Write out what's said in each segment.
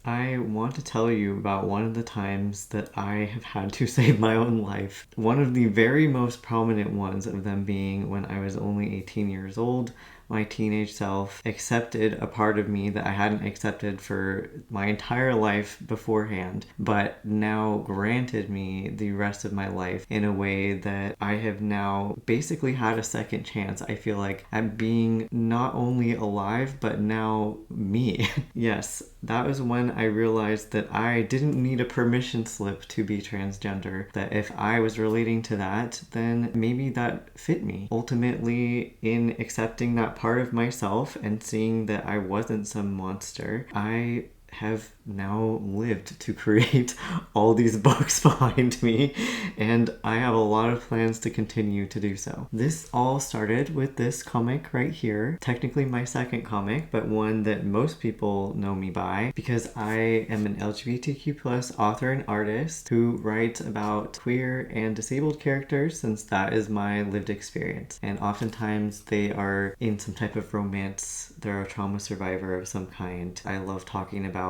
I want to tell you about one of the times that I have had to save my own life. One of the very most prominent ones of them being when I was only 18 years old. My teenage self accepted a part of me that I hadn't accepted for my entire life beforehand, but now granted me the rest of my life in a way that I have now basically had a second chance. I feel like at being not only alive, but now me. Yes, that was when I realized that I didn't need a permission slip to be transgender, that if I was relating to that, then maybe that fit me. Ultimately, in accepting that part of myself and seeing that I wasn't some monster, I have now lived to create all these books behind me, and I have a lot of plans to continue to do so. This all started with this comic right here, technically my second comic, but one that most people know me by because I am an LGBTQ plus author and artist who writes about queer and disabled characters, since that is my lived experience, and oftentimes they are in some type of romance. They're a trauma survivor of some kind. I love talking about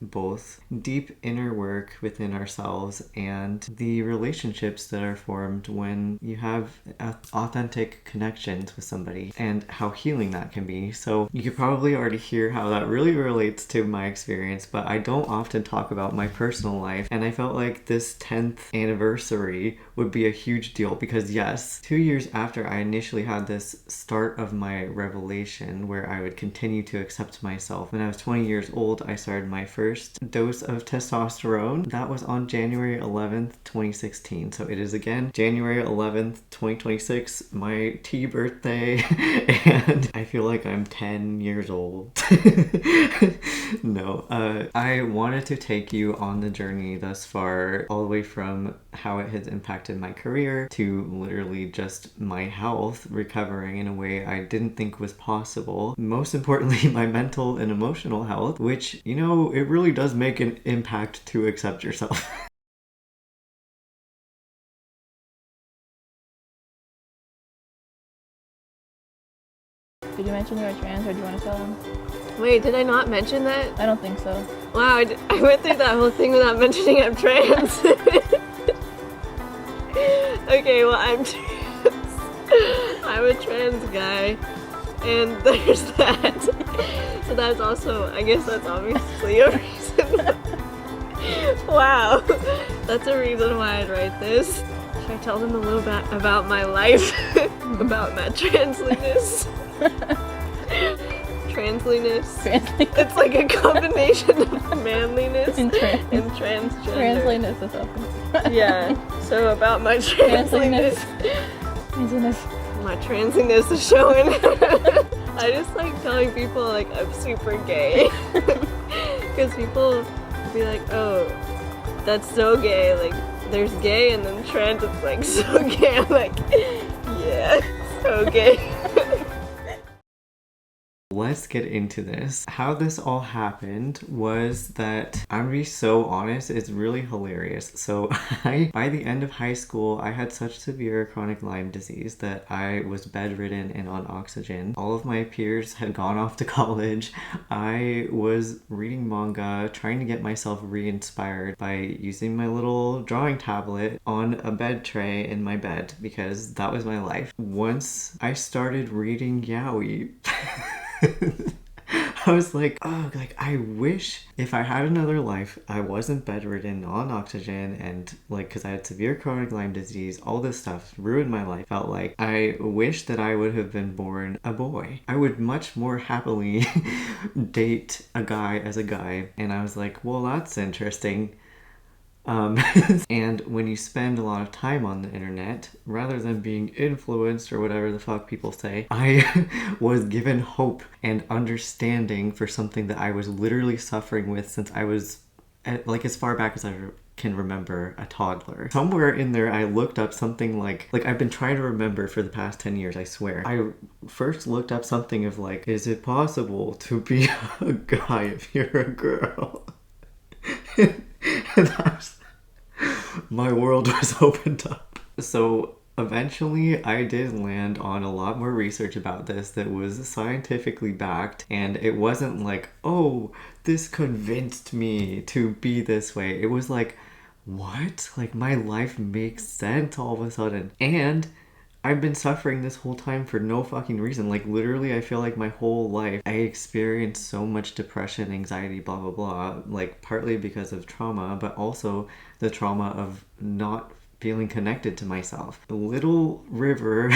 both deep inner work within ourselves and the relationships that are formed when you have authentic connections with somebody, and how healing that can be. So you could probably already hear how that really relates to my experience, but I don't often talk about my personal life, and I felt like this 10th anniversary would be a huge deal because yes, 2 years after I initially had this start of my revelation where I would continue to accept myself, when I was 20 years old, I started my first dose of testosterone. That was on January 11th, 2016. So it is again January 11th, 2026, my T birthday, and I feel like I'm 10 years old. No, I wanted to take you on the journey thus far, all the way from how it has impacted my career to literally just my health recovering in a way I didn't think was possible. Most importantly, my mental and emotional health, which, you know, it really does make an impact to accept yourself. Did you mention you were trans, or do you want to tell them? Wait, did I not mention that? I don't think so. Wow, I went through that whole thing without mentioning I'm trans. Okay, well, I'm trans. I'm a trans guy, and there's that. So that's also, I guess that's obviously a reason. Wow, that's a reason why I'd write this. Should I tell them a little bit about my life? About my transliness? Transliness. It's like a combination of manliness and transgender. Transliness is something. Yeah. So about my transliness. My transliness is showing. I just like telling people like I'm super gay. Because people be like, oh, that's so gay. Like there's gay and then trans, it's like so gay. I'm like, yeah, so gay. Let's get into this. How this all happened was that, I'm gonna be so honest, it's really hilarious. So by the end of high school, I had such severe chronic Lyme disease that I was bedridden and on oxygen. All of my peers had gone off to college. I was reading manga, trying to get myself re-inspired by using my little drawing tablet on a bed tray in my bed, because that was my life. Once I started reading yaoi, I was like, oh, like I wish if I had another life, I wasn't bedridden on oxygen, and like, because I had severe chronic Lyme disease, all this stuff ruined my life. Felt like I wish that I would have been born a boy. I would much more happily date a guy as a guy. And I was like, well, that's interesting. And when you spend a lot of time on the internet, rather than being influenced or whatever the fuck people say, I was given hope and understanding for something that I was literally suffering with since I was, like, as far back as I can remember, a toddler. Somewhere in there I looked up something like I've been trying to remember for the past 10 years, I swear. I first looked up something of like, is it possible to be a guy if you're a girl? And that was, my world was opened up. So eventually I did land on a lot more research about this that was scientifically backed, and it wasn't like, oh, this convinced me to be this way. It was like, what? Like, my life makes sense all of a sudden. And I've been suffering this whole time for no fucking reason. Like, literally, I feel like my whole life I experienced so much depression, anxiety, blah, blah, blah. Like, partly because of trauma, but also the trauma of not feeling connected to myself. Little River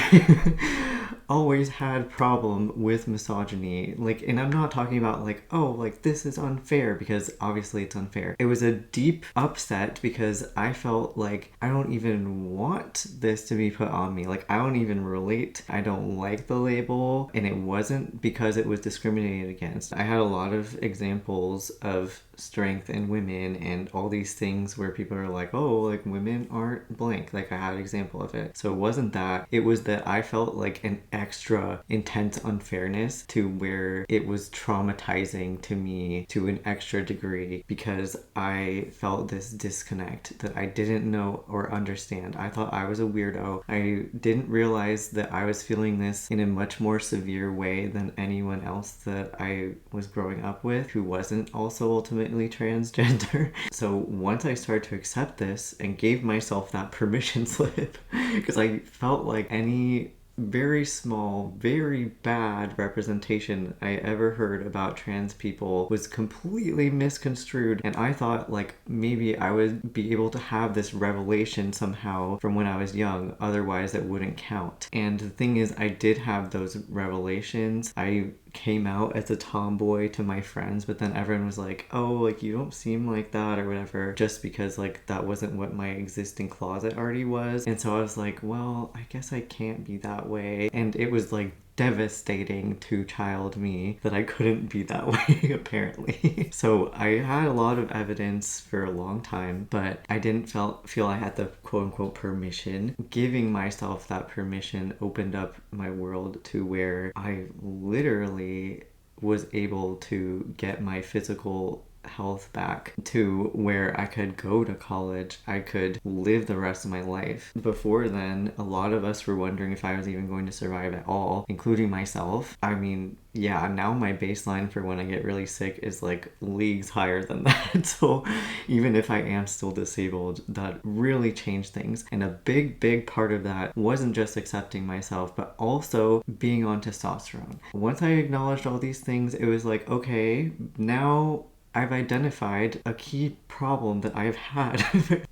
always had problem with misogyny. Like, and I'm not talking about like, oh, like this is unfair, because obviously it's unfair. It was a deep upset because I felt like I don't even want this to be put on me. Like, I don't even relate. I don't like the label, and it wasn't because it was discriminated against. I had a lot of examples of strength in women and all these things where people are like, oh, like women aren't blank. Like, I had an example of it. So it wasn't that. It was that I felt like an extra intense unfairness to where it was traumatizing to me to an extra degree, because I felt this disconnect that I didn't know or understand. I thought I was a weirdo. I didn't realize that I was feeling this in a much more severe way than anyone else that I was growing up with who wasn't also ultimately transgender. So once I started to accept this and gave myself that permission slip, because I felt like any very small, very bad representation I ever heard about trans people was completely misconstrued, and I thought like maybe I would be able to have this revelation somehow from when I was young, otherwise it wouldn't count. And the thing is, I did have those revelations. I came out as a tomboy to my friends, but then everyone was like, oh, like you don't seem like that or whatever, just because like that wasn't what my existing closet already was. And so I was like, well, I guess I can't be that way. And it was like devastating to child me that I couldn't be that way apparently. So I had a lot of evidence for a long time, but I didn't feel I had the quote unquote permission. Giving myself that permission opened up my world to where I literally was able to get my physical health back to where I could go to college. I could live the rest of my life. Before then, a lot of us were wondering if I was even going to survive at all, including myself. I mean, yeah, now my baseline for when I get really sick is like leagues higher than that. So even if I am still disabled, that really changed things. And a big part of that wasn't just accepting myself, but also being on testosterone. Once I acknowledged all these things, it was like, okay, now I've identified a key problem that I've had.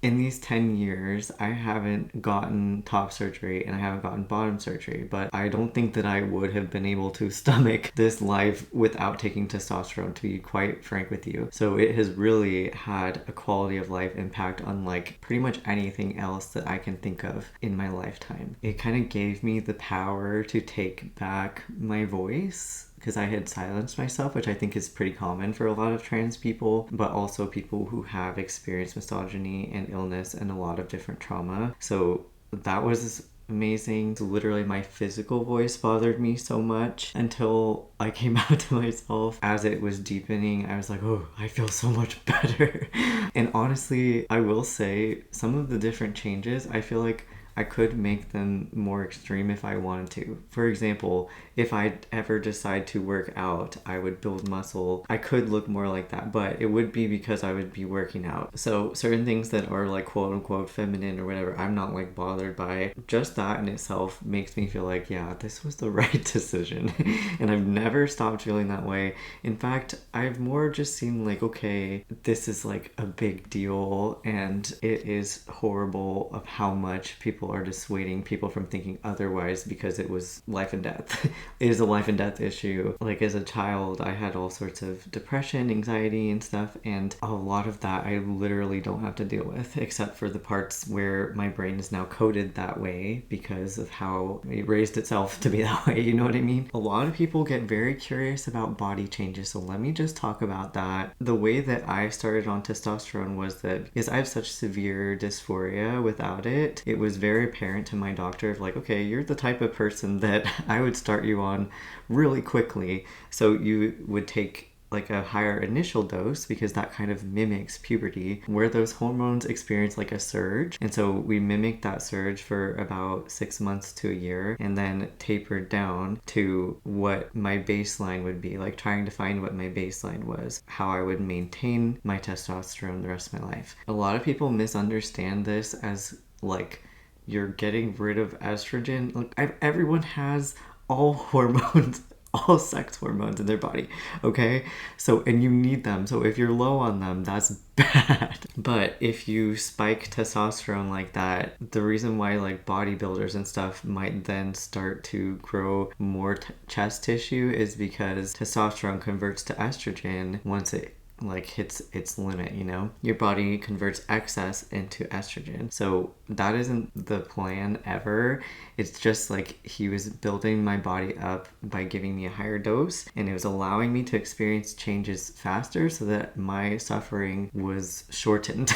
In these 10 years, I haven't gotten top surgery and I haven't gotten bottom surgery, but I don't think that I would have been able to stomach this life without taking testosterone, to be quite frank with you. So it has really had a quality of life impact unlike pretty much anything else that I can think of in my lifetime. It kind of gave me the power to take back my voice, because I had silenced myself, which I think is pretty common for a lot of trans people, but also people who have experienced misogyny and illness and a lot of different trauma. So that was amazing. So literally my physical voice bothered me so much until I came out to myself. As it was deepening, I was like, oh, I feel so much better. And honestly, I will say some of the different changes, I feel like I could make them more extreme if I wanted to. For example, if I ever decide to work out, I would build muscle. I could look more like that, but it would be because I would be working out. So certain things that are like quote unquote feminine or whatever, I'm not like bothered by. Just that in itself makes me feel like, yeah, this was the right decision. And I've never stopped feeling that way. In fact, I've more just seen like, okay, this is like a big deal, and it is horrible of how much people are dissuading people from thinking otherwise because it was life and death. It is a life and death issue. Like, as a child, I had all sorts of depression, anxiety and stuff, and a lot of that I literally don't have to deal with, except for the parts where my brain is now coded that way because of how it raised itself to be that way, you know what I mean? A lot of people get very curious about body changes, so let me just talk about that. The way that I started on testosterone was that because I have such severe dysphoria without it, it was very apparent to my doctor of like, okay, you're the type of person that I would start you on really quickly. So you would take like a higher initial dose because that kind of mimics puberty, where those hormones experience like a surge. And so we mimic that surge for about 6 months to a year and then tapered down to what my baseline would be, like trying to find what my baseline was, how I would maintain my testosterone the rest of my life. A lot of people misunderstand this as like you're getting rid of estrogen. Like everyone has all hormones, all sex hormones in their body, okay? So, and you need them. So if you're low on them, that's bad. But if you spike testosterone like that, the reason why like bodybuilders and stuff might then start to grow more chest tissue is because testosterone converts to estrogen once it like hits its limit, you know? Your body converts excess into estrogen. So that isn't the plan ever. It's just like he was building my body up by giving me a higher dose, and it was allowing me to experience changes faster so that my suffering was shortened.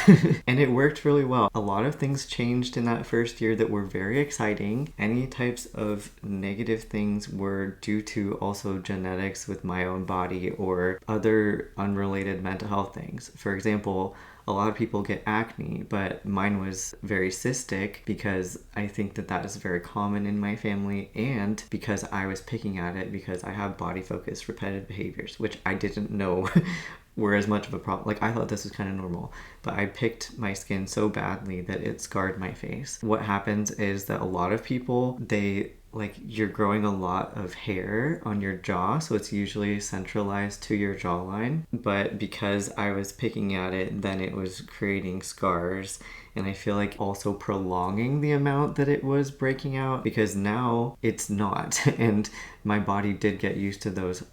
And it worked really well. A lot of things changed in that first year that were very exciting. Any types of negative things were due to also genetics with my own body or other unrelated mental health things. For example, a lot of people get acne, but mine was very cystic because I think that that is very common in my family, and because I was picking at it because I have body focused repetitive behaviors, which I didn't know were as much of a problem. Like I thought this was kind of normal, but I picked my skin so badly that it scarred my face. What happens is that a lot of people, you're growing a lot of hair on your jaw, so it's usually centralized to your jawline. But because I was picking at it, then it was creating scars. And I feel like also prolonging the amount that it was breaking out because now it's not. And my body did get used to those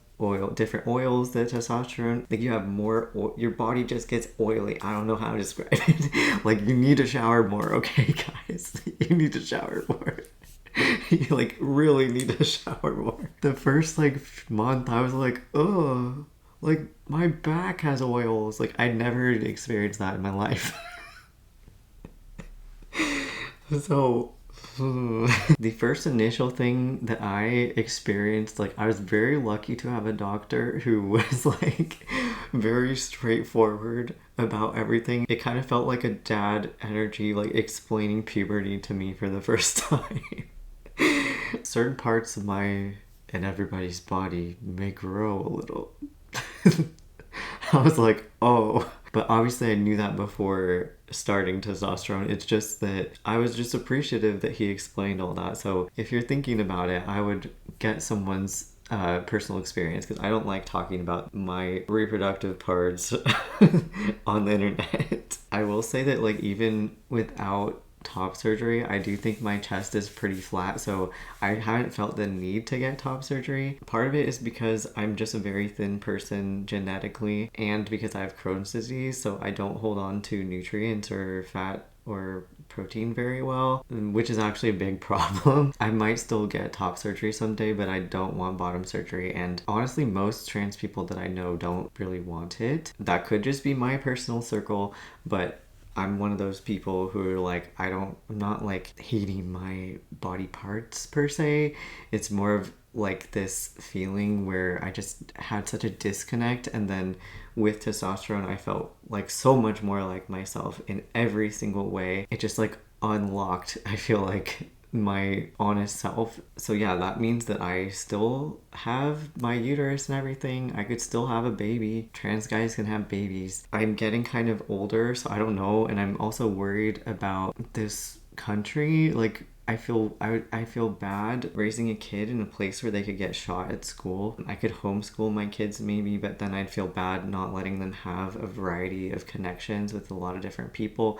different oils, the testosterone. Like you have more, your body just gets oily. I don't know how to describe it. Like you need to shower more, okay, guys? You need to shower more. You like really need to shower more. The first like month I was like, oh, like my back has oils. Like I never experienced that in my life. So the first initial thing that I experienced, like I was very lucky to have a doctor who was like very straightforward about everything. It kind of felt like a dad energy, like explaining puberty to me for the first time. Certain parts of my and everybody's body may grow a little. I was like, oh. But obviously I knew that before starting testosterone. It's just that I was just appreciative that he explained all that. So if you're thinking about it, I would get someone's personal experience because I don't like talking about my reproductive parts on the internet. I will say that like even without top surgery, I do think my chest is pretty flat, so I haven't felt the need to get top surgery. Part of it is because I'm just a very thin person genetically, and because I have Crohn's disease, so I don't hold on to nutrients or fat or protein very well, which is actually a big problem. I might still get top surgery someday, but I don't want bottom surgery, and honestly most trans people that I know don't really want it. That could just be my personal circle, but I'm one of those people who are like, I'm not like hating my body parts per se. It's more of like this feeling where I just had such a disconnect, and then with testosterone I felt like so much more like myself in every single way. It just like unlocked, I feel like, my honest self. So yeah, that means that I still have my uterus and everything. I could still have a baby. Trans guys can have babies. I'm getting kind of older, so I don't know, and I'm also worried about this country. Like I feel bad raising a kid in a place where they could get shot at school. I could homeschool my kids maybe, but then I'd feel bad not letting them have a variety of connections with a lot of different people.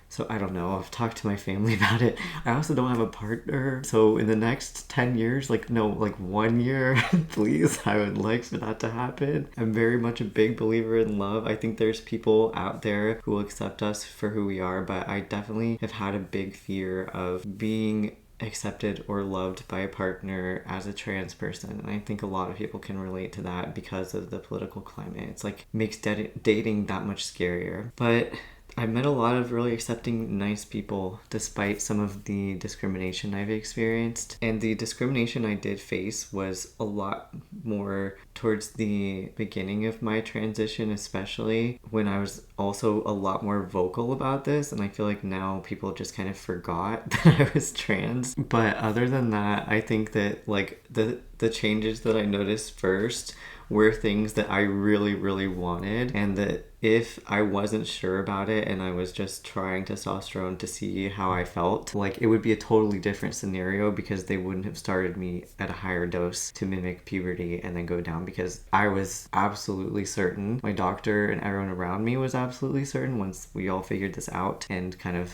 So I don't know, I've talked to my family about it. I also don't have a partner. So in the next 10 years, like 1 year, please, I would like for that to happen. I'm very much a big believer in love. I think there's people out there who will accept us for who we are, but I definitely have had a big fear of being accepted or loved by a partner as a trans person, and I think a lot of people can relate to that because of the political climate. It's like makes dating that much scarier. But I've met a lot of really accepting, nice people despite some of the discrimination I've experienced. And the discrimination I did face was a lot more towards the beginning of my transition, especially when I was also a lot more vocal about this. And I feel like now people just kind of forgot that I was trans. But other than that, I think that like the changes that I noticed first were things that I really, really wanted, and that if I wasn't sure about it and I was just trying testosterone to see how I felt, like it would be a totally different scenario because they wouldn't have started me at a higher dose to mimic puberty and then go down, because I was absolutely certain, my doctor and everyone around me was absolutely certain once we all figured this out and kind of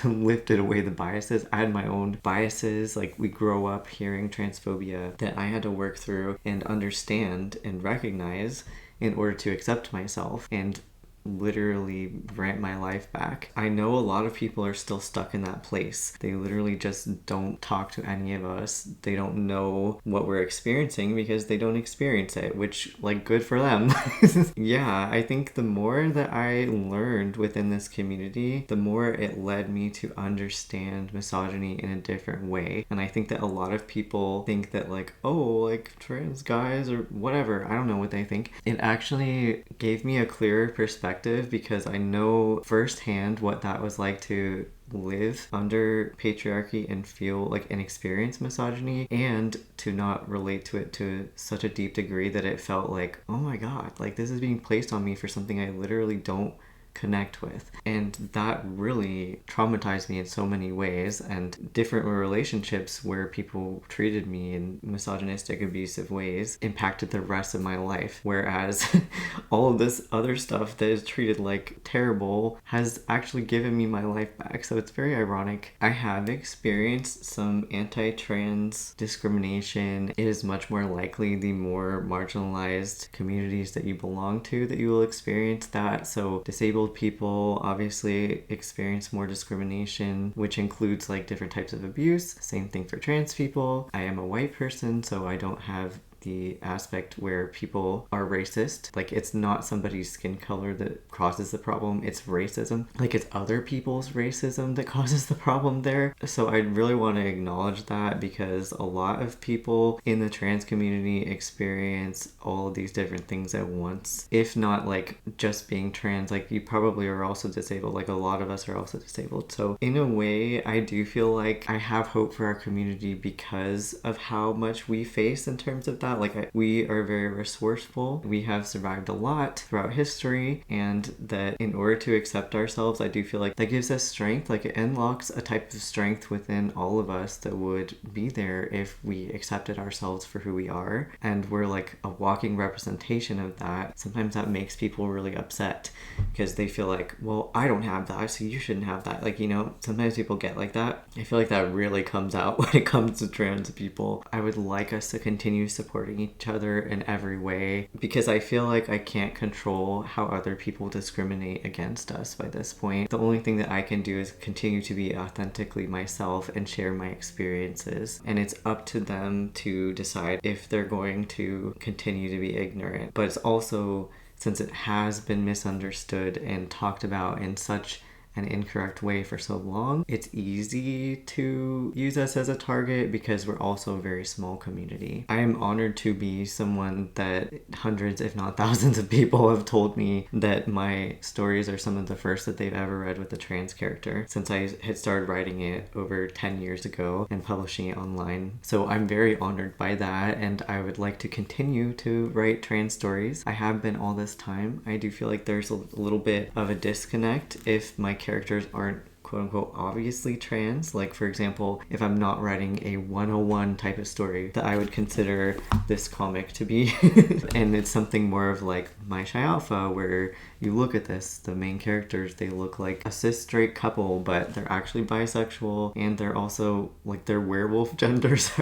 lifted away the biases. I had my own biases, like we grow up hearing transphobia that I had to work through and understand and recognize in order to accept myself and literally rent my life back. I know a lot of people are still stuck in that place. They literally just don't talk to any of us. They don't know what we're experiencing because they don't experience it, which, like, good for them. Yeah, I think the more that I learned within this community, the more it led me to understand misogyny in a different way. And I think that a lot of people think that, like, oh, like trans guys or whatever, I don't know what they think. It actually gave me a clearer perspective because I know firsthand what that was like to live under patriarchy and feel like and experience misogyny, and to not relate to it to such a deep degree that it felt like, oh my god, like this is being placed on me for something I literally don't connect with. And that really traumatized me in so many ways, and different relationships where people treated me in misogynistic, abusive ways impacted the rest of my life, whereas all of this other stuff that is treated like terrible has actually given me my life back. So it's very ironic. I have experienced some anti-trans discrimination. It is much more likely the more marginalized communities that you belong to that you will experience that. So disabled people obviously experience more discrimination, which includes like different types of abuse. Same thing for trans people. I am a white person, so I don't have the aspect where people are racist. Like, it's not somebody's skin color that causes the problem, it's racism. Like, it's other people's racism that causes the problem there. So I really want to acknowledge that, because a lot of people in the trans community experience all of these different things at once. If not like just being trans, like you probably are also disabled. Like, a lot of us are also disabled. So in a way, I do feel like I have hope for our community because of how much we face in terms of that. Like, we are very resourceful. We have survived a lot throughout history, and that in order to accept ourselves, I do feel like that gives us strength. Like, it unlocks a type of strength within all of us that would be there if we accepted ourselves for who we are. And we're like a walking representation of that. Sometimes that makes people really upset because they feel like, well, I don't have that, so you shouldn't have that. Like, you know, sometimes people get like that. I feel like that really comes out when it comes to trans people. I would like us to continue supporting each other in every way, because I feel like I can't control how other people discriminate against us by this point. The only thing that I can do is continue to be authentically myself and share my experiences, and it's up to them to decide if they're going to continue to be ignorant. But it's also, since it has been misunderstood and talked about in such an incorrect way for so long, it's easy to use us as a target because we're also a very small community. I am honored to be someone that hundreds, if not thousands of people have told me that my stories are some of the first that they've ever read with a trans character, since I had started writing it over 10 years ago and publishing it online. So I'm very honored by that, and I would like to continue to write trans stories. I have been all this time. I do feel like there's a little bit of a disconnect if my characters aren't quote-unquote obviously trans. Like, for example, if I'm not writing a 101 type of story that I would consider this comic to be and it's something more of like My Shy Alpha, where you look at this, the main characters, they look like a cis straight couple, but they're actually bisexual, and they're also like their werewolf genders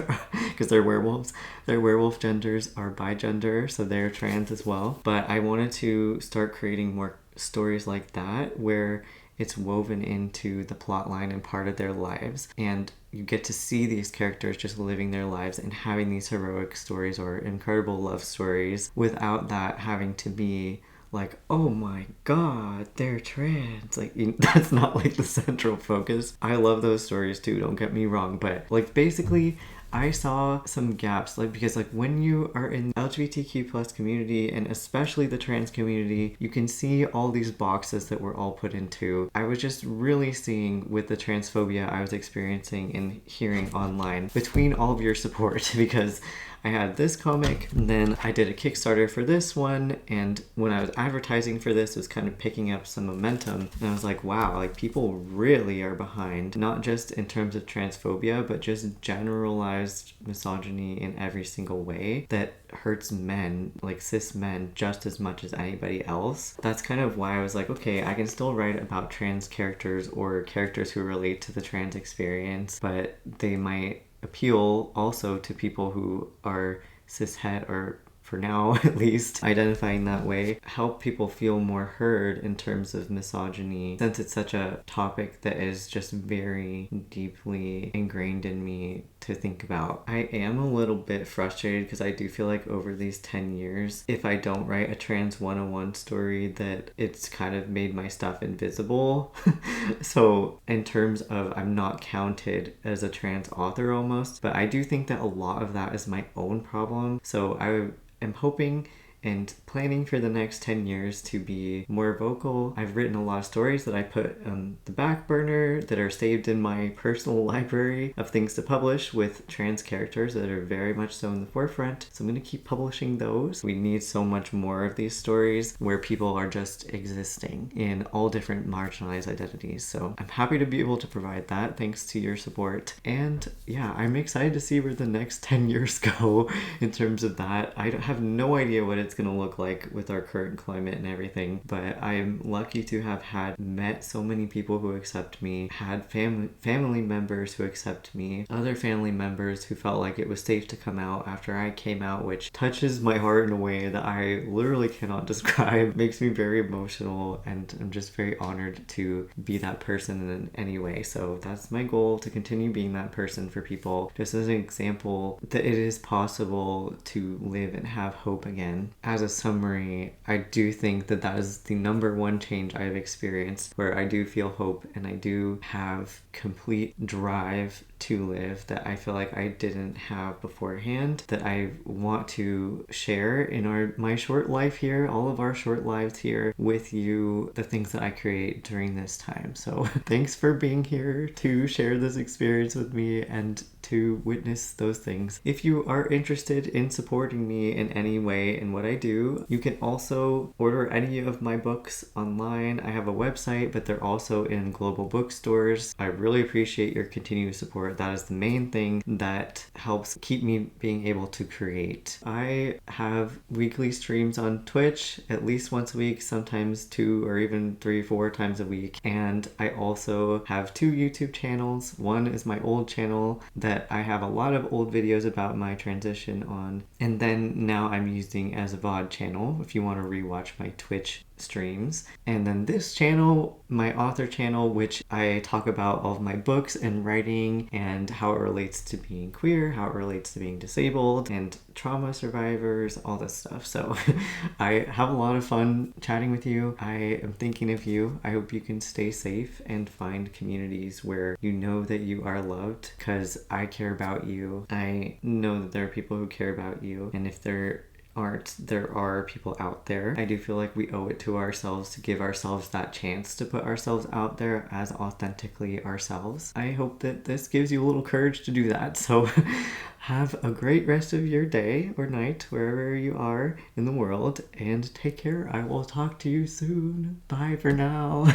because they're werewolves, their werewolf genders are bigender, so they're trans as well. But I wanted to start creating more stories like that where it's woven into the plot line and part of their lives, and you get to see these characters just living their lives and having these heroic stories or incredible love stories without that having to be like, oh my god, they're trans. Like, that's not like the central focus. I love those stories too, don't get me wrong, but like basically I saw some gaps, like, because like when you are in LGBTQ plus community, and especially the trans community, you can see all these boxes that we're all put into. I was just really seeing with the transphobia I was experiencing and hearing online between all of your support because I had this comic, and then I did a Kickstarter for this one, and when I was advertising for this, it was kind of picking up some momentum, and I was like, wow, like people really are behind, not just in terms of transphobia, but just generalized misogyny in every single way that hurts men, like cis men, just as much as anybody else. That's kind of why I was like, okay, I can still write about trans characters or characters who relate to the trans experience, but they might appeal also to people who are cishet, or for now at least identifying that way, help people feel more heard in terms of misogyny, since it's such a topic that is just very deeply ingrained in me to think about. I am a little bit frustrated because I do feel like over these 10 years, if I don't write a trans 101 story, that it's kind of made my stuff invisible. So in terms of, I'm not counted as a trans author almost, but I do think that a lot of that is my own problem. So I am hoping and planning for the next 10 years to be more vocal. I've written a lot of stories that I put on the back burner that are saved in my personal library of things to publish with trans characters that are very much so in the forefront. So I'm going to keep publishing those. We need so much more of these stories where people are just existing in all different marginalized identities. So I'm happy to be able to provide that thanks to your support. And yeah, I'm excited to see where the next 10 years go in terms of that. I have no idea what it's going to look like with our current climate and everything, but I'm lucky to have met so many people who accept me, had family members who accept me, other family members who felt like it was safe to come out after I came out, which touches my heart in a way that I literally cannot describe. Makes me very emotional, and I'm just very honored to be that person in any way. So that's my goal, to continue being that person for people, just as an example that it is possible to live and have hope again. As a summary, I do think that that is the number one change I have experienced, where I do feel hope and I do have complete drive to live that I feel like I didn't have beforehand, that I want to share in my short life here, all of our short lives here with you, the things that I create during this time. So thanks for being here to share this experience with me and to witness those things. If you are interested in supporting me in any way in what I do, you can also order any of my books online. I have a website, but they're also in global bookstores. I really appreciate your continued support. That is the main thing that helps keep me being able to create. I have weekly streams on Twitch at least once a week, sometimes 2 or even 3, 4 times a week. And I also have 2 YouTube channels. One is my old channel that I have a lot of old videos about my transition on. And then now I'm using as a VOD channel if you want to rewatch my Twitch streams. And then this channel, my author channel, which I talk about all of my books and writing and how it relates to being queer, how it relates to being disabled and trauma survivors, all this stuff. So I have a lot of fun chatting with you. I am thinking of you. I hope you can stay safe and find communities where you know that you are loved, because I care about you. I know that there are people who care about you, and if there are people out there. I do feel like we owe it to ourselves to give ourselves that chance to put ourselves out there as authentically ourselves. I hope that this gives you a little courage to do that. So have a great rest of your day or night wherever you are in the world, and take care. I will talk to you soon. Bye for now.